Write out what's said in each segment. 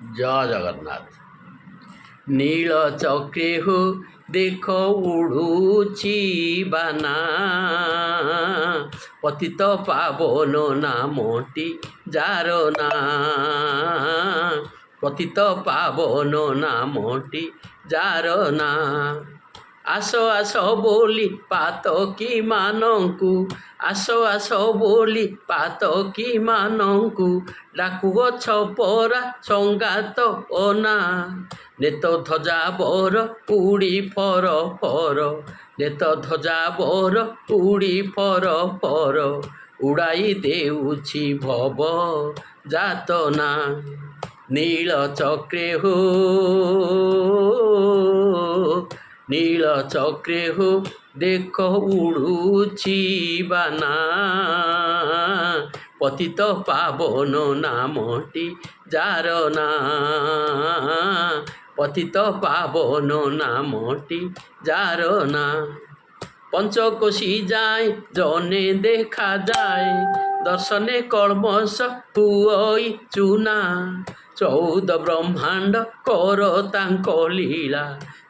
जय जगन्नाथ। नील चक्रे हो देख उड़ुची बाना, पतित पावन नामटी जार ना, पतित पावन नामटी जार ना। आस आस बोली पातकी मानंकु, आस आस बोली पातकी मानंकु, डाकुअछ परा संगात ओना। नेत ध्वजा बर उड़ी फर फर, नेत ध्वजा बर उड़ी फर फर, उड़ाई देउछि भव जातना। नील चक्रे हो, नील चक्रे हो देख उड़ुची बाना, पतित पावन नामटी जार ना, पतित पावन नामटी जार ना। पंचकोशी जाए जने देखा जाए, दर्शने कलमश हुई चूना। 14 ब्रह्मांड कर तांक लीला,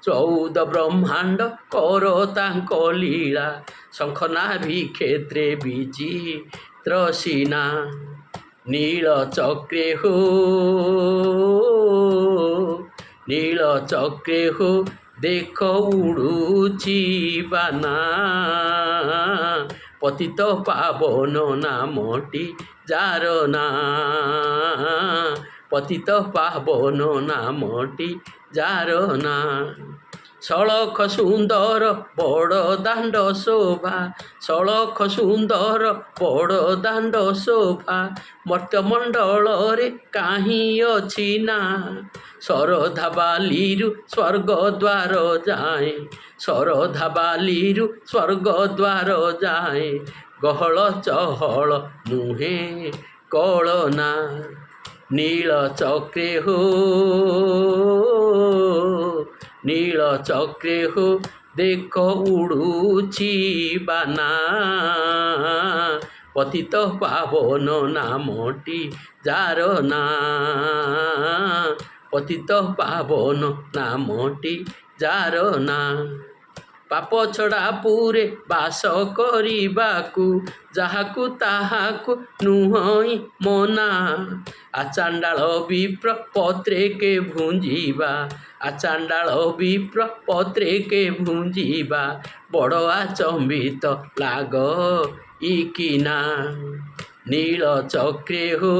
14 ब्रह्मांड कर तांक लीला। शंखनाभि क्षेत्रे विचित्र सीना। नील चक्रे हो, नील चक्रे हो देख उड़ुची बाना, पतित पावन नामटी जार ना, पतित पावन नामटी जार ना। सड़क सुंदर बड़ दांड शोभा, सड़क सुंदर बड़ दांड शोभा, मर्त्यमंडल रे काहीं अछि ना। शरधा बालीरु स्वर्ग द्वार जाए, शरधा बालीरु स्वर्ग द्वार जाए, गहल चहल नुहे कलना। नील चक्रे हो, नील चक्रे हो देख उड़ुची बाना, पतित पावन नामटी जार ना, पतित पावन नामटी जार ना। पाप छड़ा पूरे बास करिबाकु, जाहाकु ताहाकु नुहई मना। आचांडाल विप्र पत्रे के भुंजीबा, आचांडाल विप्र पत्रे के भुंजीबा, बड़ आचंबित लाग इकिना। नील चक्रे हो,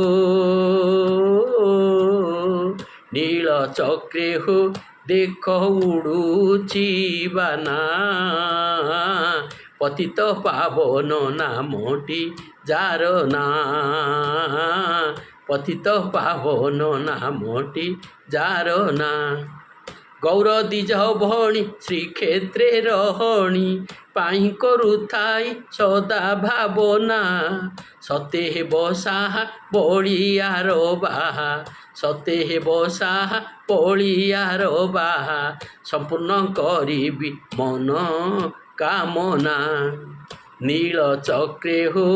नील चक्रे हो देख उड़ुची बाना, पतित पावन नामटी जार ना, पतित पावन नामटी जार ना। गौर दिज भणी श्रीक्षेत्रे रहणी, पाई करुथाई सदा भावना। सते बसाहा बलियार बाहा, सते बसाहा बलियार बाहा, संपूर्ण करिबी मन कामना। नील चक्रे हो,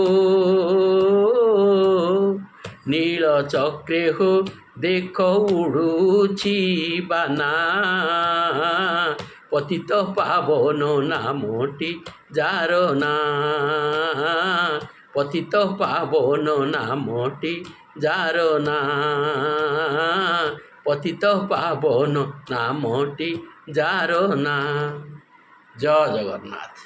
नील चक्रे हो देख उड़ुची बाना, पतित पावन नामटी जार ना, पतित पावन नामटी जार ना, पतित पावन नामटी जार ना। जय जगन्नाथ।